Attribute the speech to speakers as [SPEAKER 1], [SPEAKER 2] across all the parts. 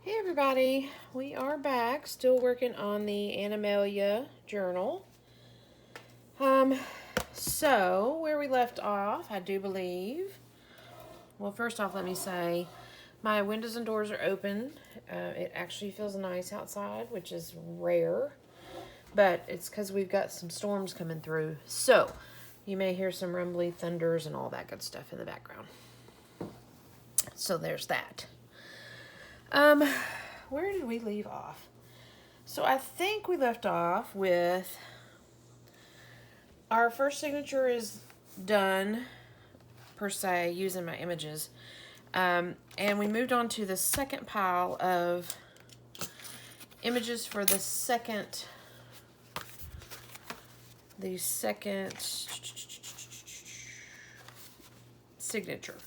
[SPEAKER 1] Hey everybody, we are back, still working on the Animalia journal. Um, so where we left off, I do believe. Well, first off, let me say my windows and doors are open. It actually feels nice outside, which is rare, but it's because we've got some storms coming through. So you may hear some rumbly thunders and all that good stuff in the background. So there's that. Um, where did we leave off? So I think we left off with our first signature is done, per se, using my images. And we moved on to the second pile of images for the second signature.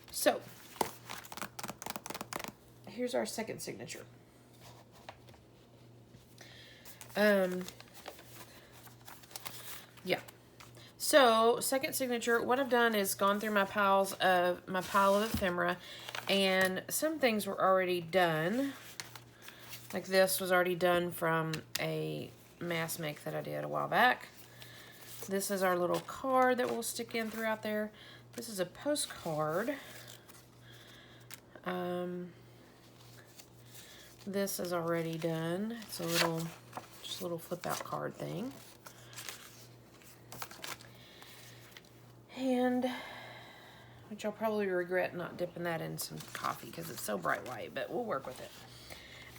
[SPEAKER 1] So here's our second signature. Yeah. So, second signature, what I've done is gone through my pile of ephemera, and some things were already done. Like this was already done from a mass make that I did a while back. This is our little card that we'll stick in throughout there. This is a postcard. This is already done. It's just a little flip out card thing. And, which I'll probably regret not dipping that in some coffee because it's so bright white, but we'll work with it.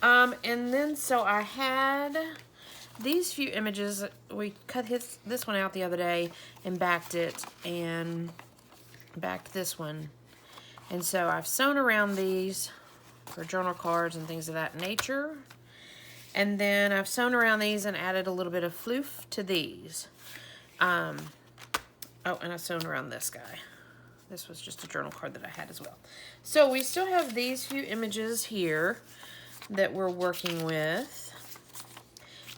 [SPEAKER 1] And then, so I had these few images. We cut this one out the other day and backed it and backed this one. And so I've sewn around these for journal cards and things of that nature. And then I've sewn around these and added a little bit of floof to these. Oh, and I sewn around this guy. This was just a journal card that I had as well. So we still have these few images here that we're working with.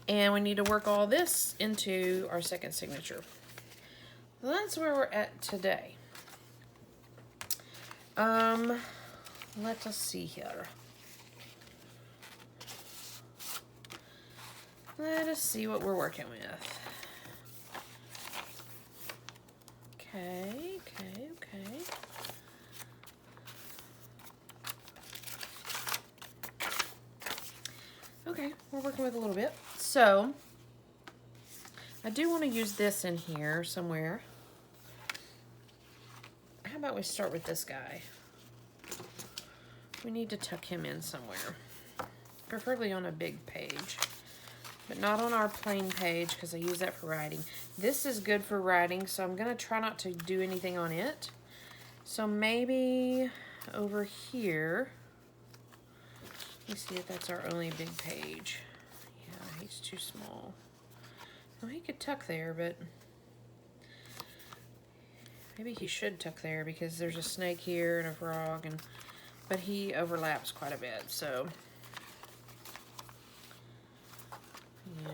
[SPEAKER 1] And we need to work all this into our second signature. So that's where we're at today. Let us see here. Let us see what we're working with. Okay. Okay, we're working with a little bit. So, I do want to use this in here somewhere. How about we start with this guy? We need to tuck him in somewhere. Preferably on a big page. But not on our plain page because I use that for writing. This is good for writing, so I'm going to try not to do anything on it. So maybe over here. Let me see if that's our only big page. Yeah, he's too small. Well, he could tuck there, but maybe he should tuck there because there's a snake here and a frog, but he overlaps quite a bit, so yeah.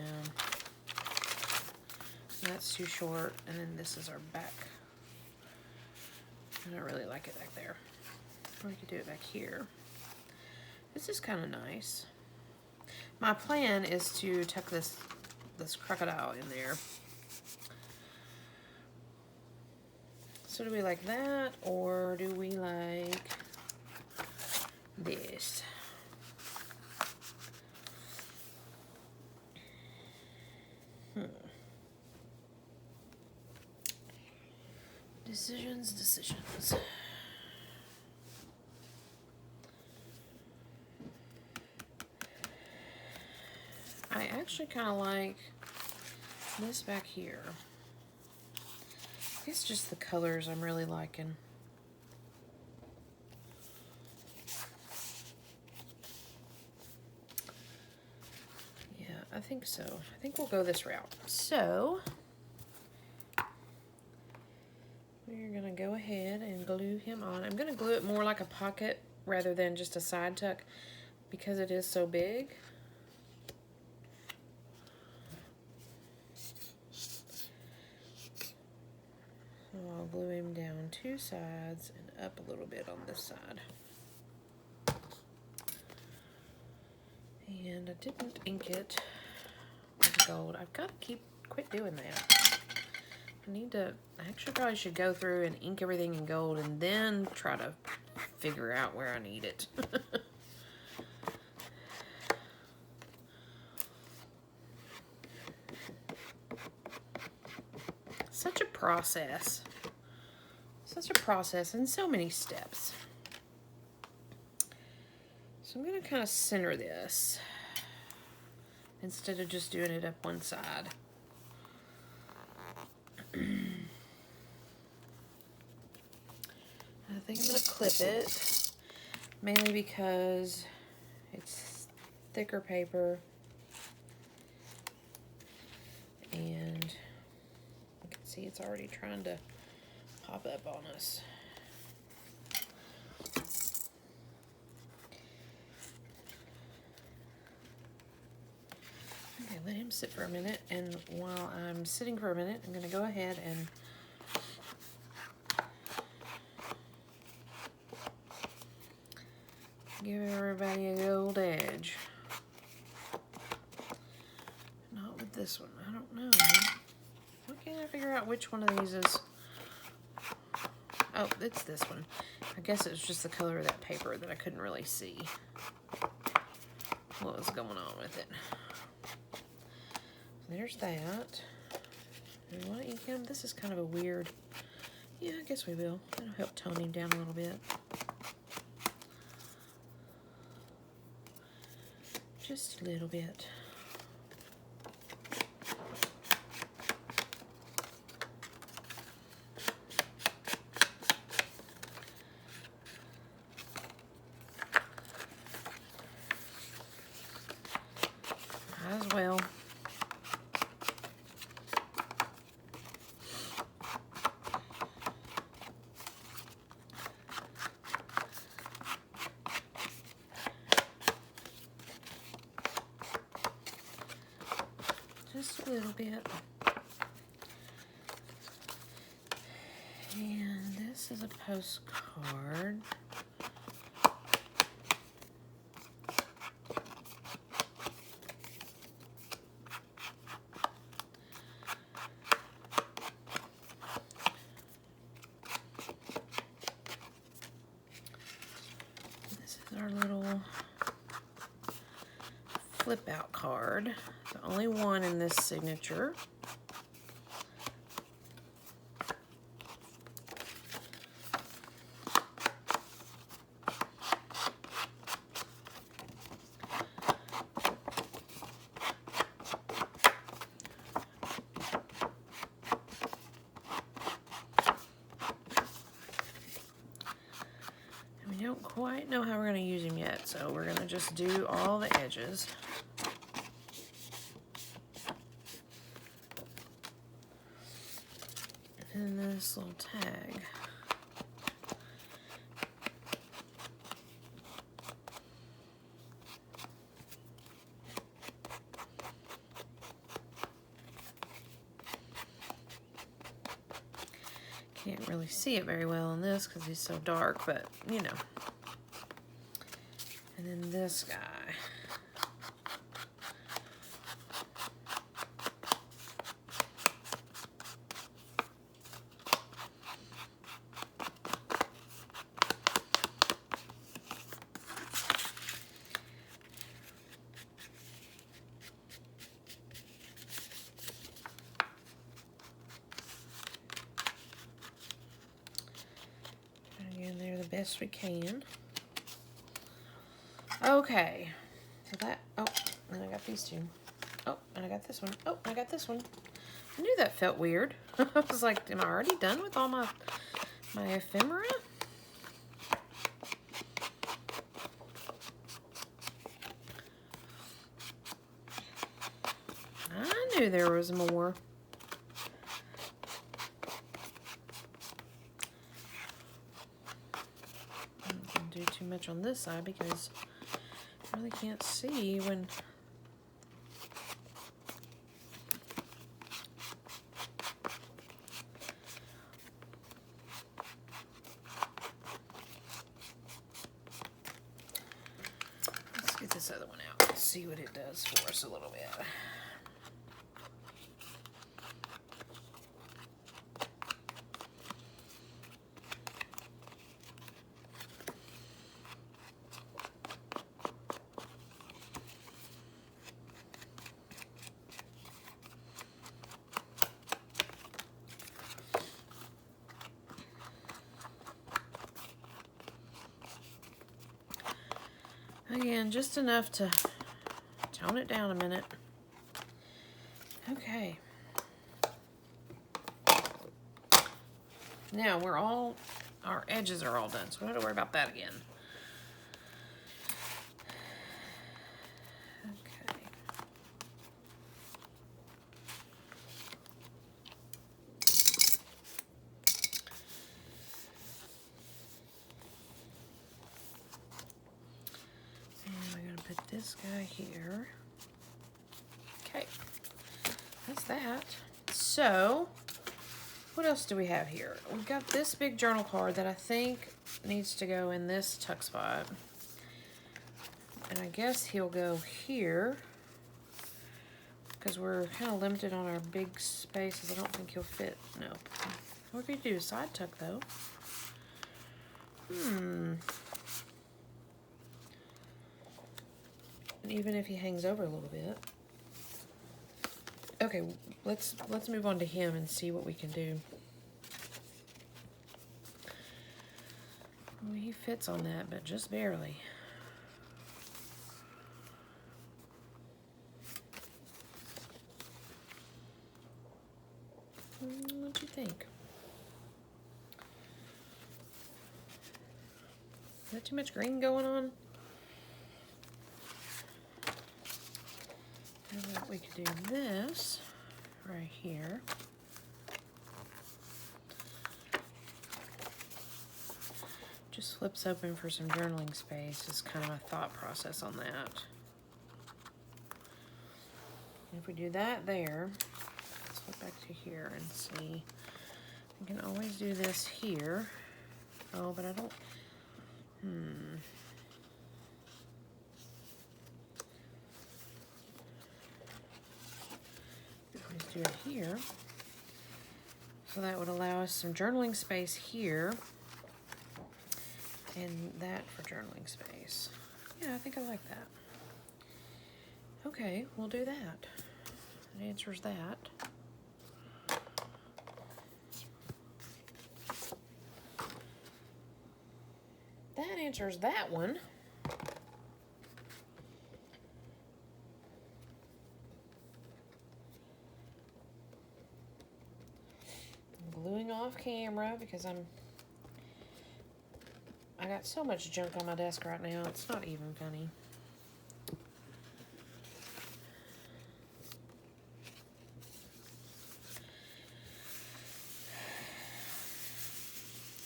[SPEAKER 1] That's too short, and then this is our back. I don't really like it back there. Or we could do it back here. This is kind of nice. My plan is to tuck this crocodile in there. So do we like that, or do we like this? Decisions. I actually kind of like this back here. It's just the colors I'm really liking. Yeah, I think so. I think we'll go this route. So, we're going to go ahead and glue him on. I'm going to glue it more like a pocket rather than just a side tuck because it is so big. So I'll glue him down two sides and up a little bit on this side. And I didn't ink it with gold. I've got to quit doing that. I actually probably should go through and ink everything in gold and then try to figure out where I need it. Such a process. Such a process and so many steps. So I'm going to kind of center this instead of just doing it up one side. I think I'm going to clip it, mainly because it's thicker paper and you can see it's already trying to pop up on us. Okay, let him sit for a minute, and while I'm sitting for a minute, I'm going to go ahead and give everybody a gold edge. Not with this one. I don't know. Why can't I figure out which one of these is? Oh, it's this one. I guess it was just the color of that paper that I couldn't really see what was going on with it. There's that. Do we want to ink him? This is kind of a weird... Yeah, I guess we will. That'll help tone him down a little bit. Just a little bit. Might as well. Just a little bit. And this is a postcard. This is our little flip out card. The only one in this signature. And we don't quite know how we're going to use him yet, so we're going to just do all the edges. And this little tag. Can't really see it very well in this because he's so dark, but you know. And then this guy. In there the best we can. Okay, so that, oh, and I got these two. Oh, and I got this one. Oh, I got this one. I knew that felt weird. I was like, am I already done with all my ephemera? I knew there was more. Do too much on this side because I really can't see when let's get this this other one out. Let's see what it does for us a little bit. Again, just enough to tone it down a minute. Okay. Now our edges are all done, so we don't have to worry about that again. Okay. And we're going to put this guy here. Okay. That's that. So, what else do we have here? We've got this big journal card that I think needs to go in this tuck spot. And I guess he'll go here because we're kind of limited on our big spaces. I don't think he'll fit. No. What could you do? Side tuck though. And even if he hangs over a little bit. Okay, let's move on to him and see what we can do. Well, he fits on that, but just barely. What do you think? Is that too much green going on? How about we could do this right here. Just flips open for some journaling space is kind of my thought process on that. And if we do that there, let's flip back to here and see. We can always do this here. Oh, but I don't, Let's do it here. So that would allow us some journaling space here. And that for journaling space. Yeah, I think I like that. Okay, we'll do that. That answers that. That answers that one. I'm gluing off camera because I got so much junk on my desk right now, it's not even funny.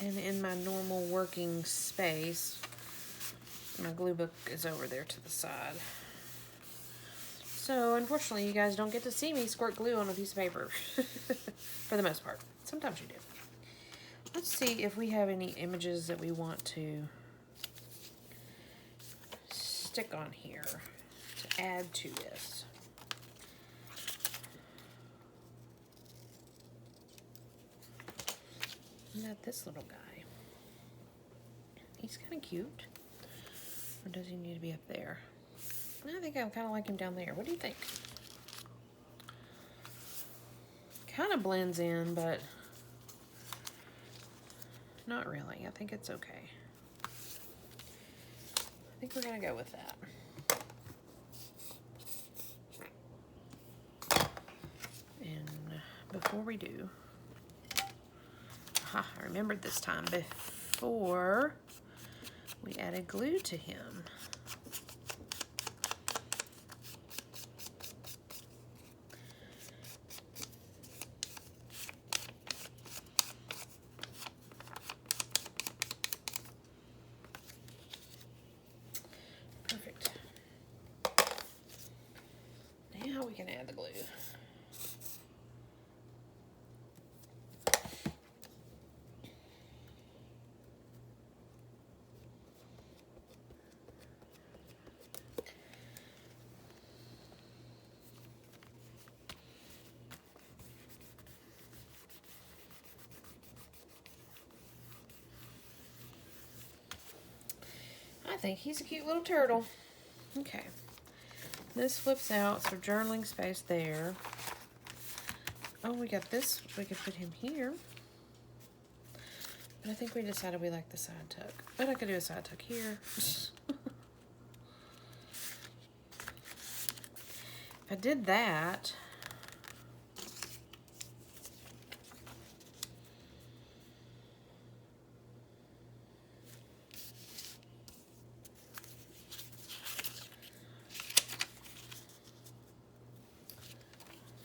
[SPEAKER 1] And in my normal working space, my glue book is over there to the side. So, unfortunately, you guys don't get to see me squirt glue on a piece of paper. For the most part. Sometimes you do. Let's see if we have any images that we want to stick on here to add to this. Not this little guy. He's kind of cute. Or does he need to be up there? I think I kind of like him down there. What do you think? Kind of blends in, but not really. I think it's okay. I think we're going to go with that. And before we do, I remembered this time, before we added glue to him. Perfect. Now we can add the glue. think he's a cute little turtle. Okay. This flips out, so journaling space there. Oh, we got this. We could put him here. But I think we decided we like the side tuck. But I could do a side tuck here. If I did that,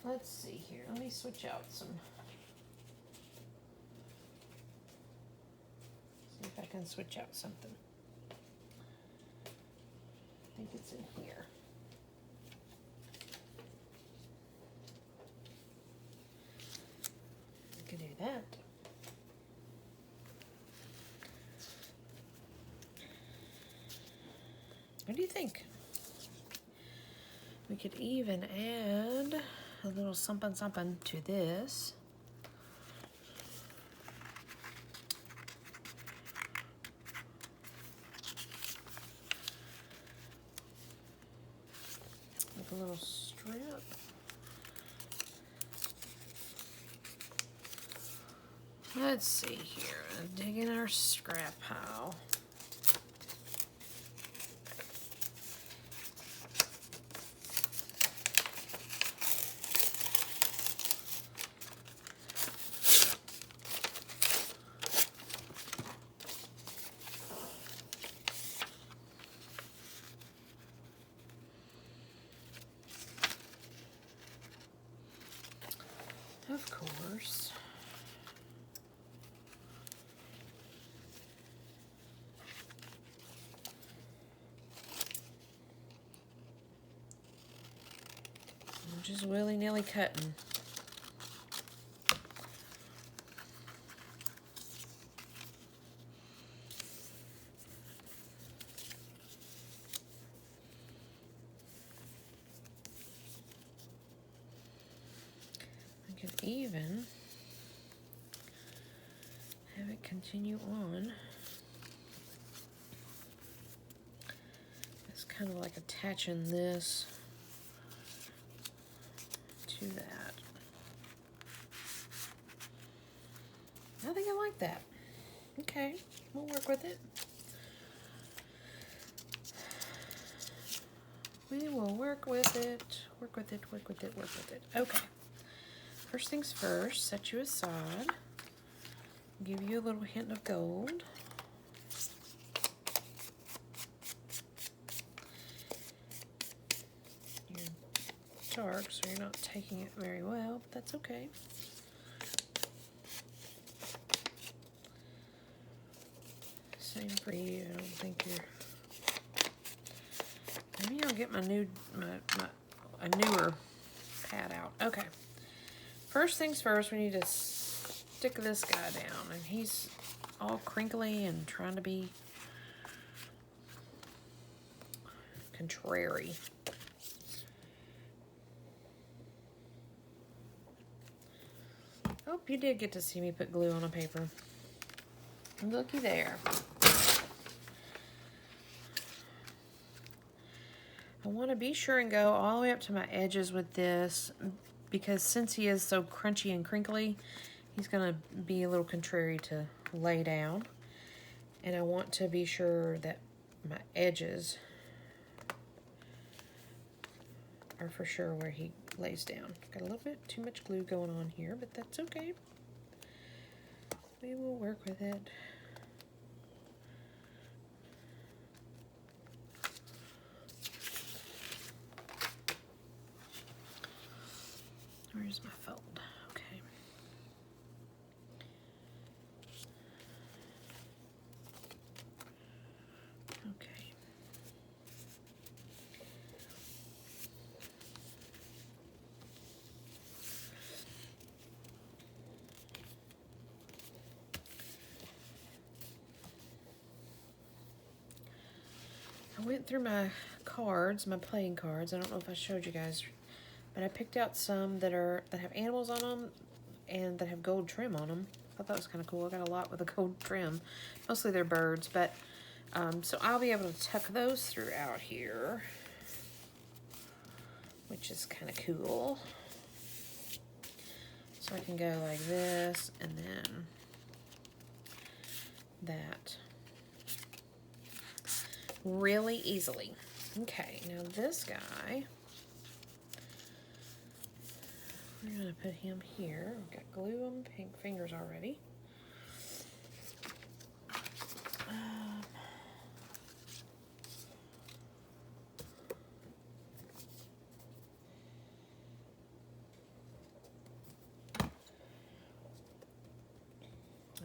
[SPEAKER 1] let's see here. Let me switch out some. See if I can switch out something. I think it's in here. I can do that. What do you think? We could even add a little something something to this. Like a little strip. Let's see here. Dig in our scrap pile. Of course. I'm just willy-nilly cutting. I could even have it continue on. It's kind of like attaching this to that. I think I like that. Okay, we'll work with it. We will work with it, work with it, work with it, work with it. Okay. First things first, set you aside. Give you a little hint of gold. You're dark, so you're not taking it very well, but that's okay. Same for you. I don't think you're. Maybe I'll get my new a newer pad out. Okay. First things first, we need to stick this guy down, and he's all crinkly and trying to be contrary. Oh, you did get to see me put glue on a paper. Looky there. I want to be sure and go all the way up to my edges with this, because since he is so crunchy and crinkly, he's going to be a little contrary to lay down. And I want to be sure that my edges are for sure where he lays down. Got a little bit too much glue going on here, but that's okay. We will work with it. Where's my fold? Okay. Okay. I went through my cards, my playing cards. I don't know if I showed you guys, but I picked out some that have animals on them and that have gold trim on them. I thought that was kind of cool. I got a lot with a gold trim. Mostly they're birds, but So I'll be able to tuck those throughout here, which is kind of cool. So I can go like this and then that really easily. Okay, now this guy, we're gonna put him here. We've got glue on pink fingers already.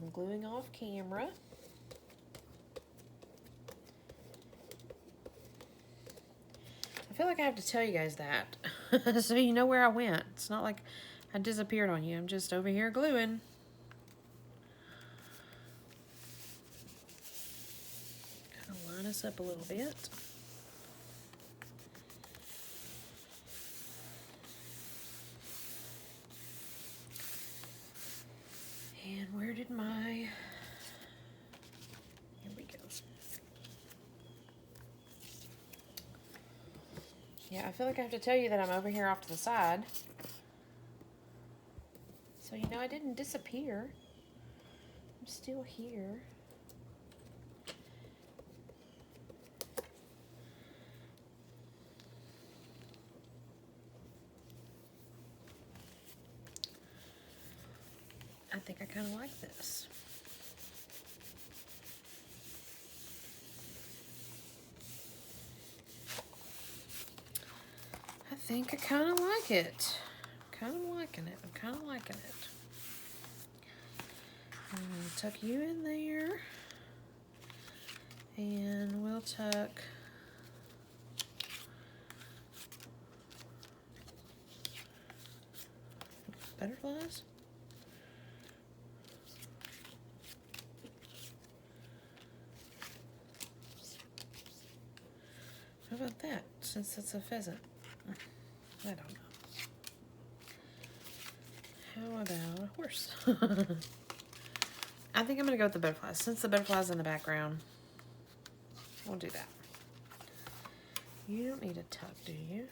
[SPEAKER 1] I'm gluing off camera. I feel like I have to tell you guys that so you know where I went. It's not like I disappeared on you. I'm just over here gluing. Kind of line us up a little bit. And where did my... Here we go. Yeah, I feel like I have to tell you that I'm over here off to the side. So you know I didn't disappear. I'm still here. I think I kind of like this. I think I kind of like it. Kind of liking it. I'm kind of liking it. I'm going to tuck you in there. And we'll tuck butterflies. How about that, since it's a pheasant? I don't know. How about a horse? I think I'm going to go with the butterflies. Since the butterflies in the background, we'll do that. You don't need a tuck, do you?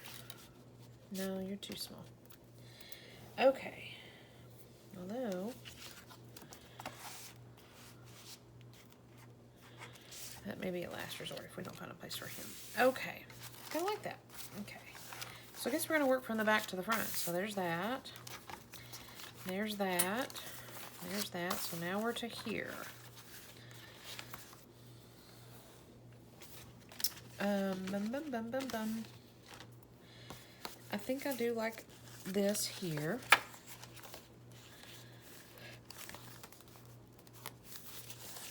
[SPEAKER 1] No, you're too small. Okay. Although, that may be a last resort if we don't find a place for him. Okay. Kind of like that. Okay. So I guess we're going to work from the back to the front. So there's that. There's that. There's that. So now we're to here. Bum, bum, bum, bum, bum. I think I do like this here.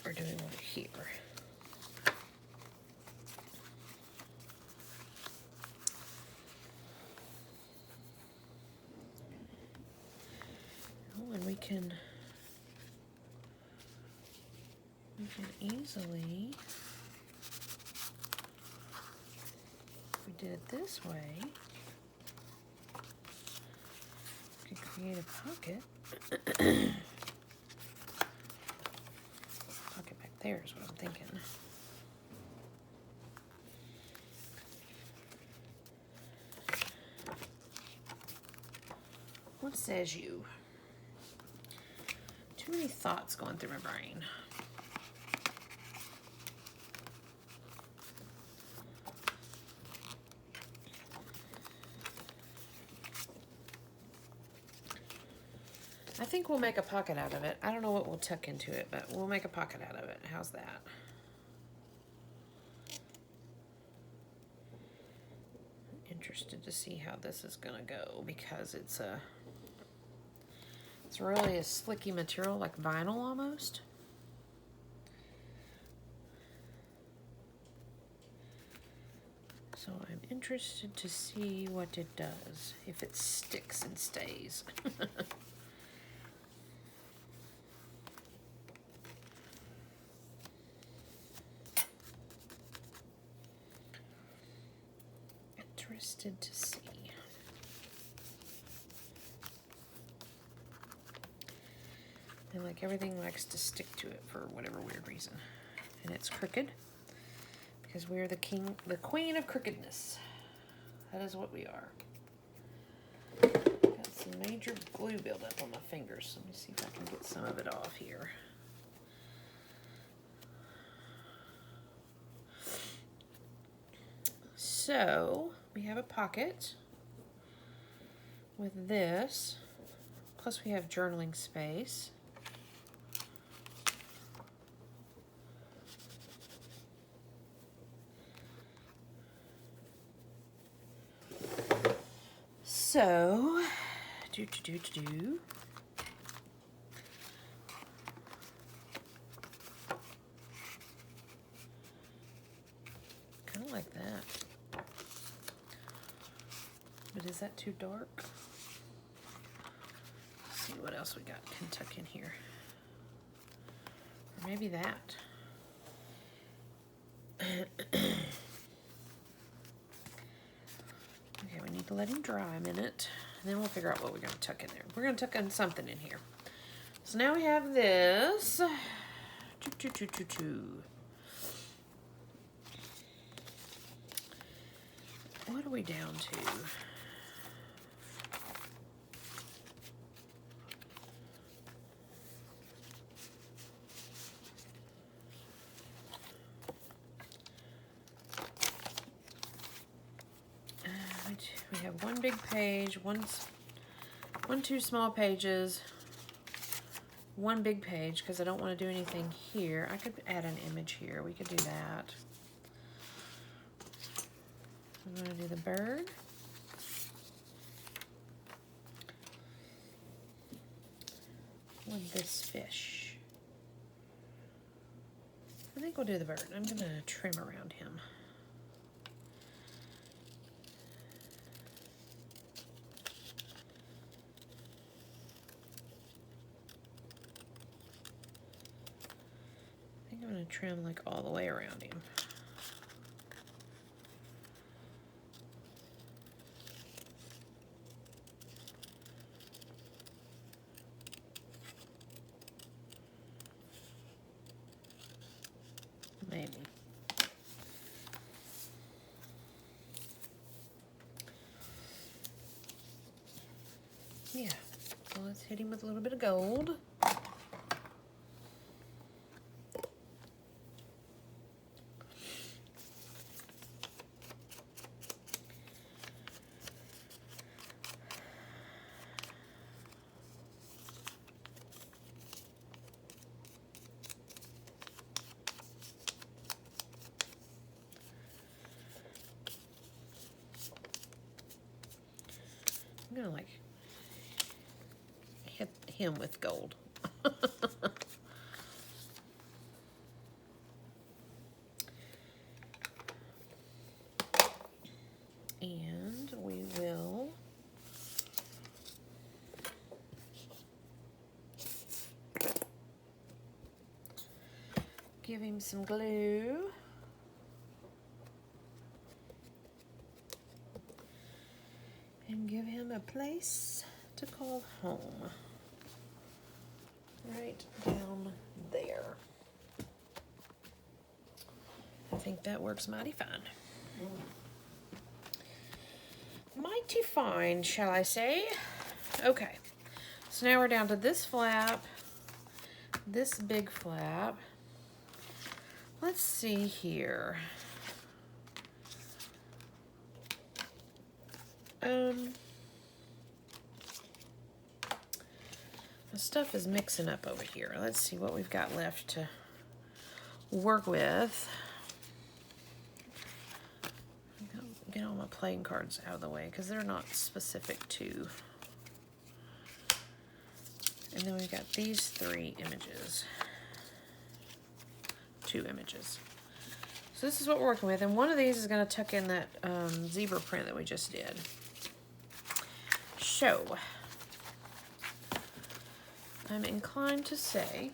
[SPEAKER 1] Or do we want it here? Oh, and we can easily, if we did it this way, we could create a pocket. Pocket back there is what I'm thinking. What says you? Too many thoughts going through my brain. I think we'll make a pocket out of it. I don't know what we'll tuck into it, but we'll make a pocket out of it. How's that? I'm interested to see how this is gonna go because it's really a slicky material, like vinyl almost. So I'm interested to see what it does, if it sticks and stays. Interested to see. And like everything likes to stick to it for whatever weird reason. And it's crooked. because we're the queen of crookedness. That is what we are. Got some major glue buildup on my fingers. Let me see if I can get some of it off here. So we have a pocket with this, plus we have journaling space. So, kind of like that. But is that too dark? Let's see what else we got can tuck in here. Or maybe that. Okay, we need to let him dry a minute, and then we'll figure out what we're going to tuck in there. We're going to tuck in something in here. So now we have this. What are we down to? We have one big page, two small pages, one big page, because I don't want to do anything here. I could add an image here. We could do that. I'm going to do the bird. With this fish. I think we'll do the bird. I'm going to trim around him. I'm going to trim like all the way around him. Maybe. Yeah. So let's hit him with a little bit of gold. I'm gonna like hit him with gold. And we will give him some glue. And give him a place to call home. Right down there. I think that works mighty fine. Mighty fine, shall I say? Okay, so now we're down to this flap, this big flap. Let's see here. The stuff is mixing up over here. Let's see what we've got left to work with. Get all my playing cards out of the way because they're not specific to. And then we've got these three images. 2 images. So this is what we're working with. And one of these is going to tuck in that zebra print that we just did. So, I'm inclined to say,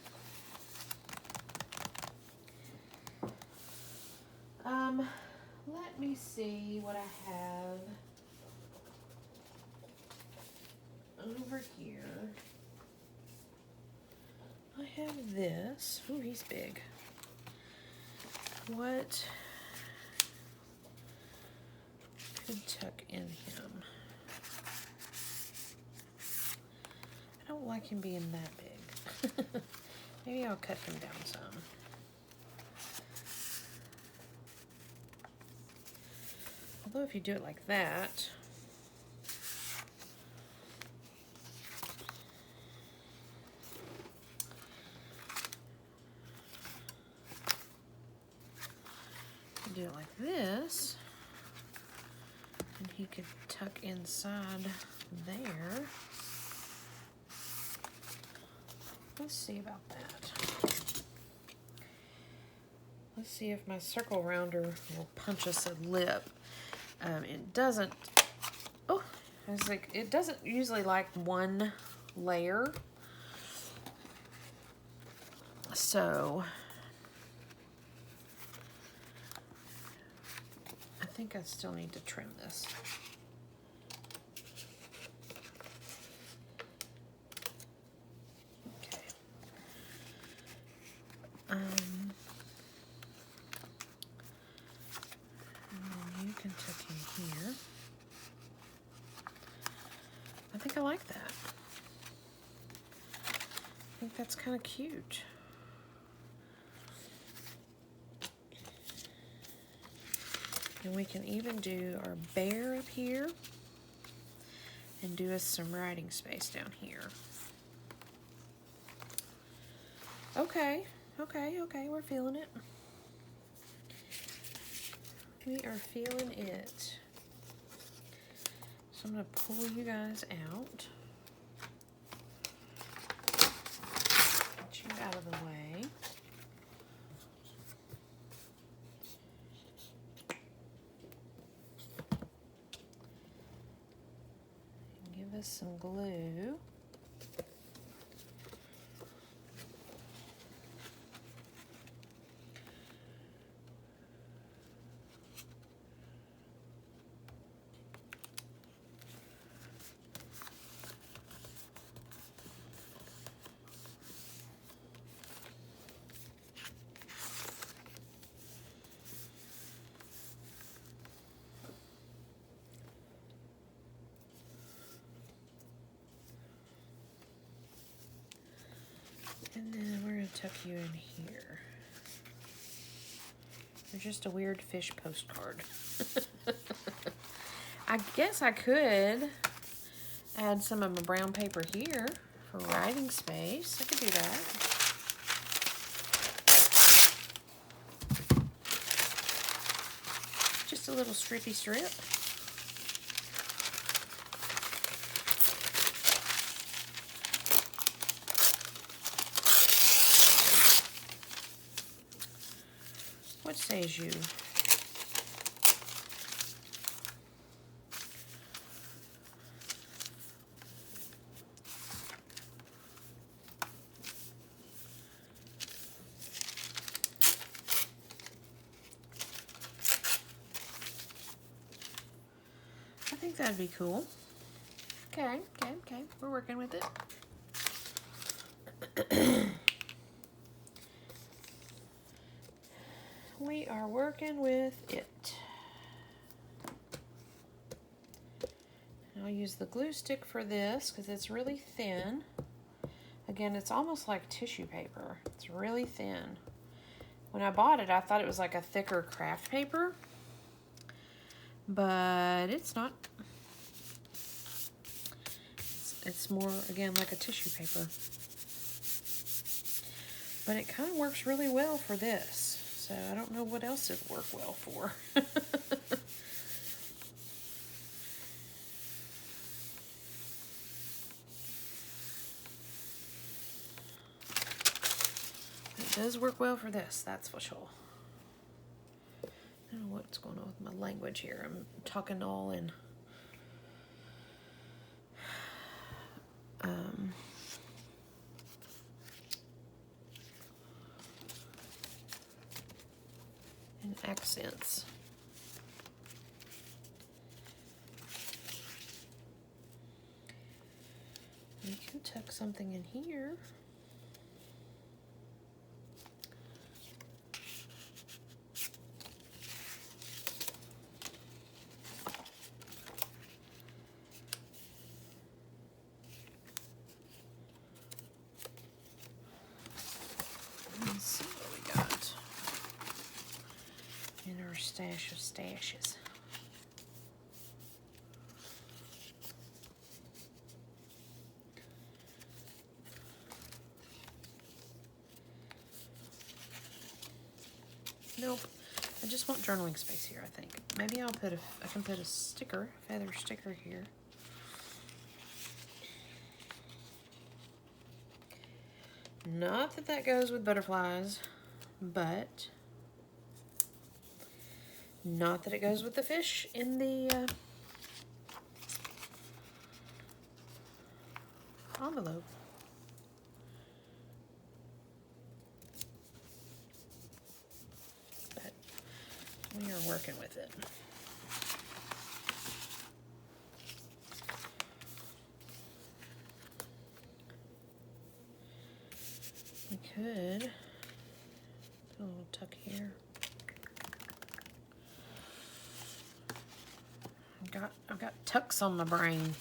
[SPEAKER 1] let me see what I have over here. I have this. Ooh, he's big. What could tuck in him. I don't like him being that big. Maybe I'll cut him down some. Although if you do it like that, do it like this, and he could tuck inside there. Let's see about that. Let's see if my circle rounder will punch us a lip. It doesn't, oh, I was like, it doesn't usually like one layer. So I think I still need to trim this. Okay. And then you can tuck in here. I think I like that. I think that's kind of cute. And we can even do our bear up here and do us some writing space down here. Okay, we're feeling it. We are feeling it. So I'm gonna pull you guys out. Get you out of the way. Give us some glue. And then we're going to tuck you in here. You're just a weird fish postcard. I guess I could add some of my brown paper here for writing space. I could do that. Just a little strippy strip. What says you? I think that'd be cool. Okay. We're working with it. We are working with it. And I'll use the glue stick for this because it's really thin. Again, it's almost like tissue paper. It's really thin. When I bought it, I thought it was like a thicker craft paper, but it's not. It's more, again, like a tissue paper. But it kind of works really well for this. So I don't know what else it would work well for. It does work well for this, that's for sure. I don't know what's going on with my language here. I'm talking all in accents. You can tuck something in here. stash of stashes. Nope. I just want journaling space here, I think. Maybe I can put a sticker, feather sticker here. Not that that goes with butterflies, but not that it goes with the fish in the envelope. But we are working with it. We could do a little tuck here. I've got tucks on my brain.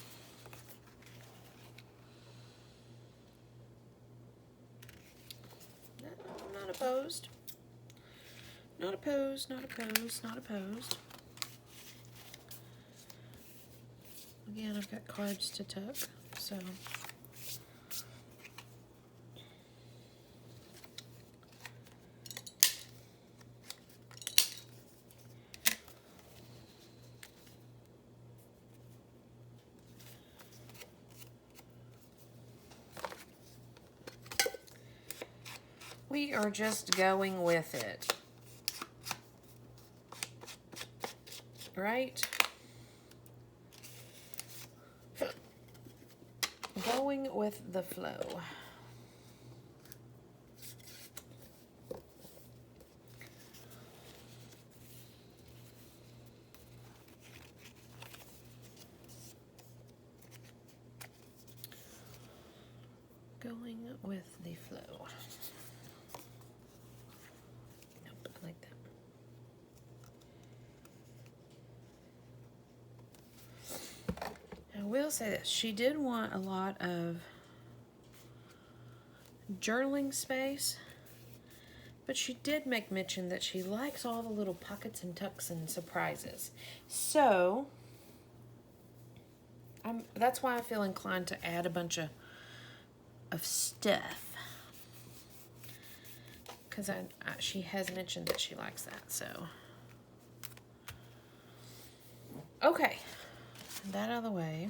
[SPEAKER 1] I'm not opposed. Not opposed, not opposed, not opposed. Again, I've got cards to tuck, so. We are just going with it. Right? Going with the flow. Going with the flow. Nope, I like that. I will say this, she did want a lot of journaling space, but she did make mention that she likes all the little pockets and tucks and surprises. So, that's why I feel inclined to add a bunch of stuff. Because she has mentioned that she likes that, so. Okay. That out of the way.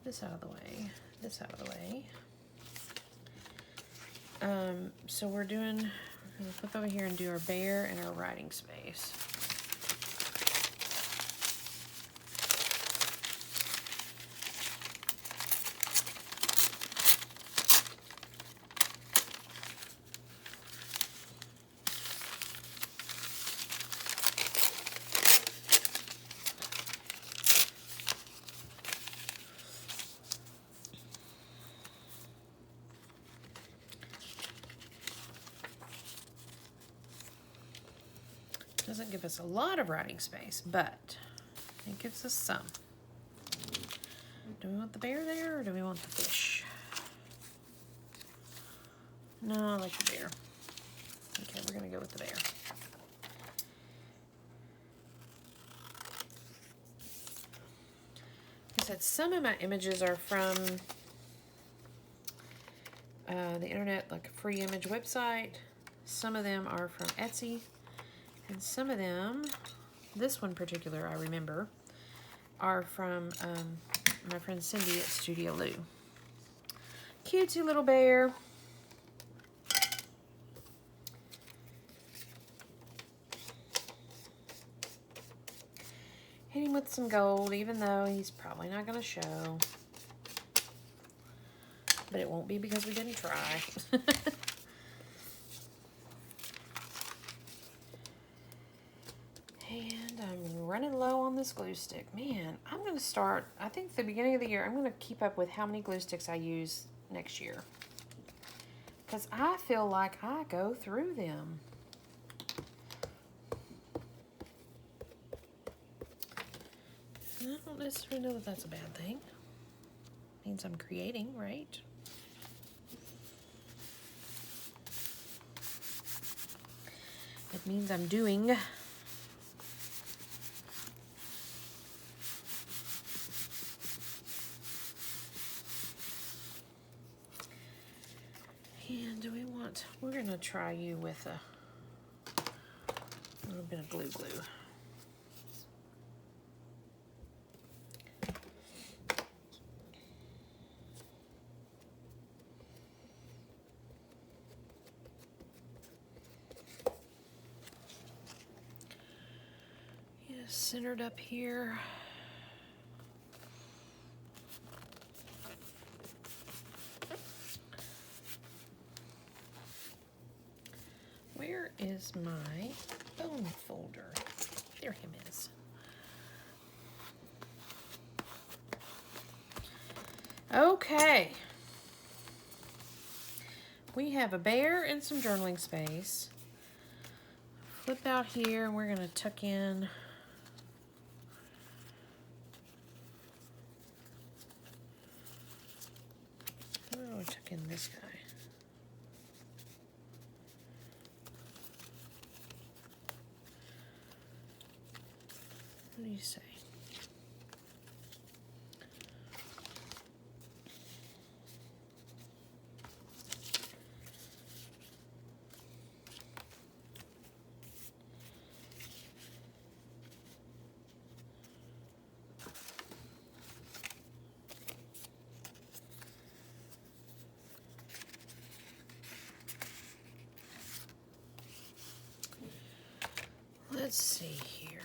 [SPEAKER 1] This out of the way. This out of the way. So we're gonna flip over here and do our bear and our writing space. Doesn't give us a lot of writing space, but it gives us some. Do we want the bear there or do we want the fish? No, I like the bear. Okay, we're gonna go with the bear. Like I said, some of my images are from the internet, like a free image website. Some of them are from Etsy. And some of them, this one particular I remember, are from my friend Cindy at Studio Lou. Cutesy little bear. Hit him with some gold, even though he's probably not going to show. But it won't be because we didn't try. And I'm running low on this glue stick. Man, I'm going to start, I think the beginning of the year, I'm going to keep up with how many glue sticks I use next year. Because I feel like I go through them. And I don't necessarily know that that's a bad thing. Means I'm creating, right? It means I'm doing And do we want, we're going to try you with a little bit of glue. Yeah, centered up here. Where is my bone folder? There him is. Okay. We have a bear and some journaling space. Flip out here and we're going to tuck in tuck in this guy. What do you say? Let's see here.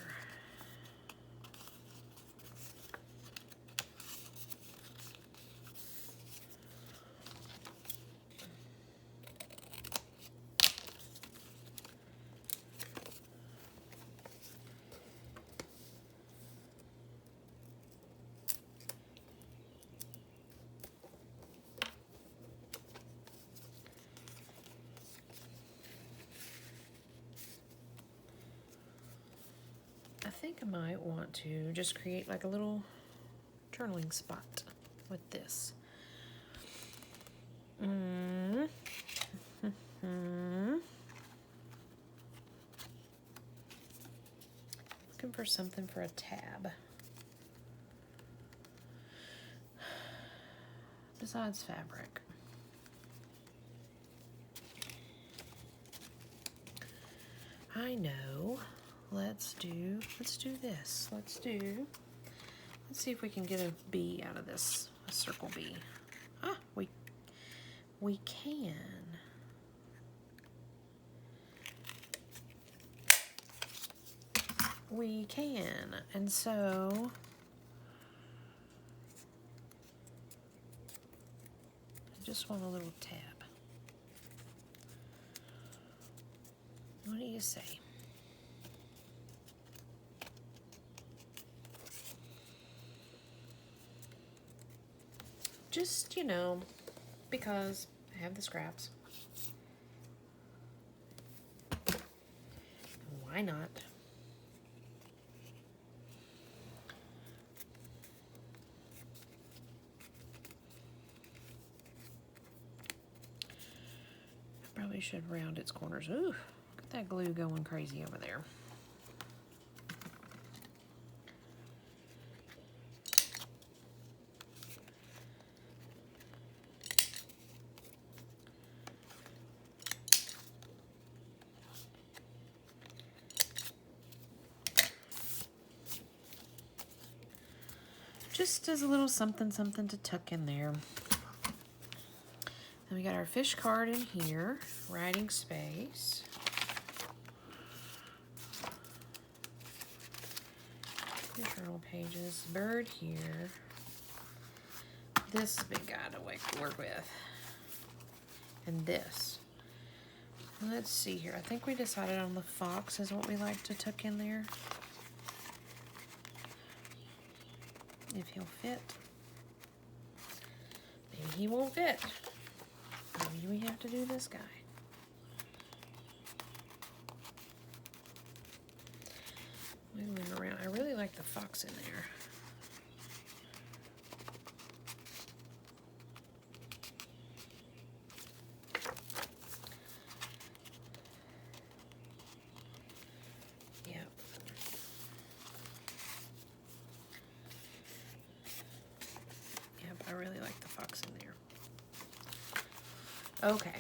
[SPEAKER 1] I think I might want to just create like a little journaling spot with this. Looking for something for a tab. Besides fabric. I know. Let's do this. Let's see if we can get a bee out of this, a circle bee. Ah, we can. We can. And so I just want a little tab. What do you say? Just, you know, because I have the scraps. Why not? I probably should round its corners. Ooh, look at that glue going crazy over there. Just as a little something to tuck in there. Then we got our fish card in here, writing space. Journal pages, bird here. This big guy to work with. And this. Let's see here. I think we decided on the fox is what we like to tuck in there. If he'll fit. Maybe he won't fit. Maybe we have to do this guy. Wiggling around. I really like the fox in there. I really like the fox in there. Okay.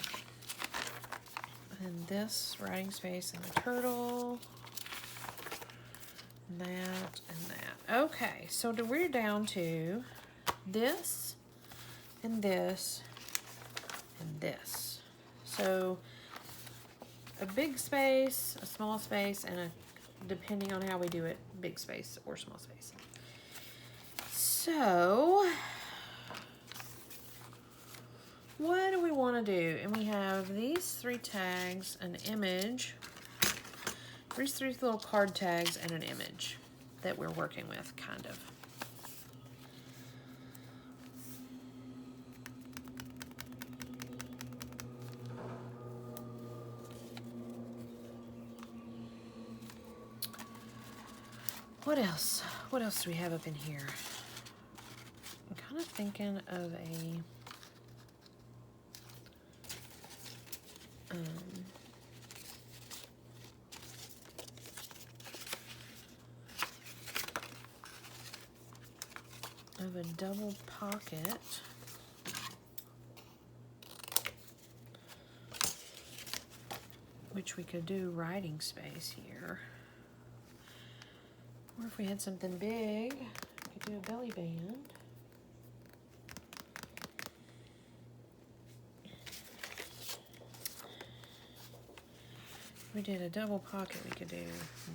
[SPEAKER 1] And this writing space and the turtle. That and that. Okay, so we're down to this and this and this. So a big space, a small space, and a, depending on how we do it, big space or small space. So what do we want to do? And we have these 3 tags, an image, these 3 little card tags, and an image that we're working with, kind of. What else? What else do we have up in here? I'm kind of thinking of a double pocket. Which we could do writing space here. Or if we had something big, we could do a belly band. If we did a double pocket, we could do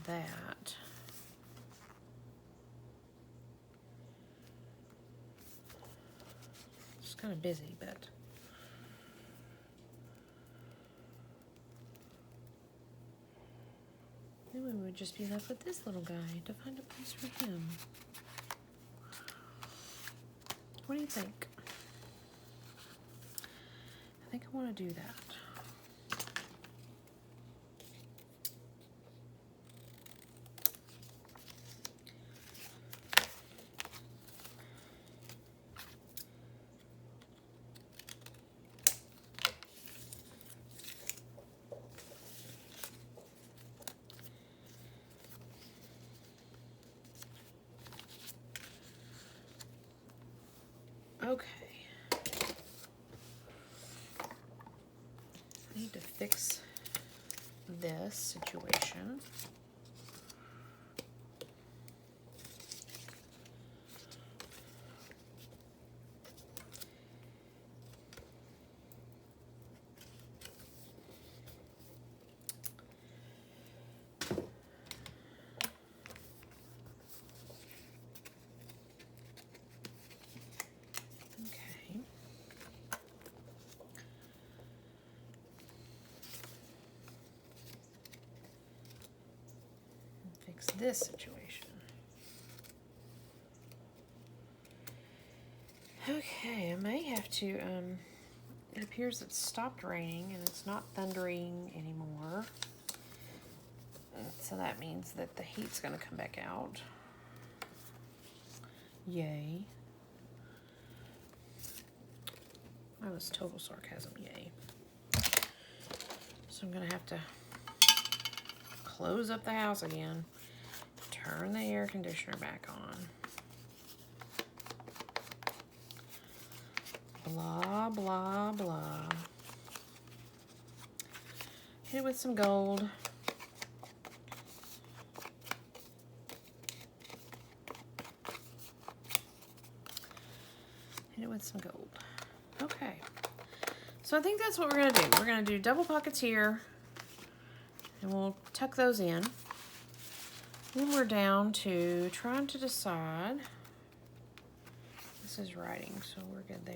[SPEAKER 1] that. It's kind of busy, but then we would just be left with this little guy to find a place for him. What do you think? I think I want to do that. Okay. I need to fix this situation. This situation. Okay, I may have to, it appears it's stopped raining and it's not thundering anymore. So that means that the heat's gonna come back out. Yay. That was total sarcasm, yay. So I'm gonna have to close up the house again. Turn the air conditioner back on. Blah, blah, blah. Hit it with some gold. Hit it with some gold. Okay. So I think that's what we're going to do. We're going to do double pockets here. And we'll tuck those in. Then we're down to trying to decide. This is writing, so we're good there.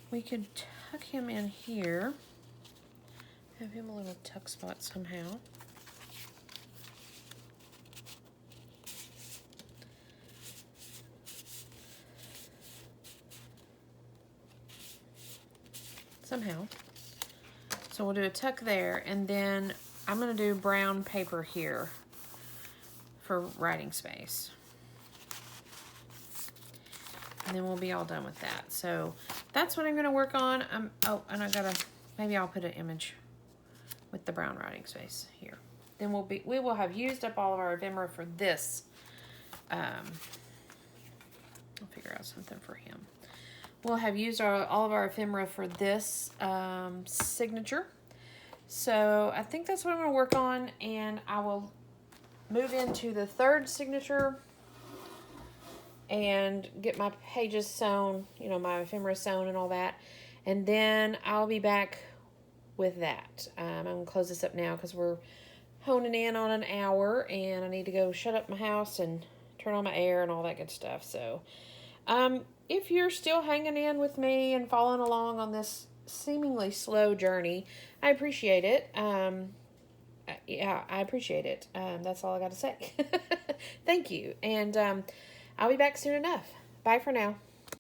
[SPEAKER 1] We could tuck him in here. Have him a little tuck spot somehow. Somehow. So we'll do a tuck there, and then I'm going to do brown paper here for writing space. And then we'll be all done with that. So that's what I'm going to work on. Oh, and I gotta, maybe I'll put an image with the brown writing space here. Then we will have used up all of our ephemera for this. I'll figure out something for him. we'll have used all of our ephemera for this signature. So I think that's what I'm going to work on, and I will move into the third signature and get my pages sewn, you know, my ephemera sewn and all that. And then I'll be back with that. I'm going to close this up now because we're honing in on an hour, and I need to go shut up my house and turn on my air and all that good stuff. So if you're still hanging in with me and following along on this seemingly slow journey, I appreciate it. Yeah, I appreciate it. That's all I got to say. Thank you. And I'll be back soon enough. Bye for now.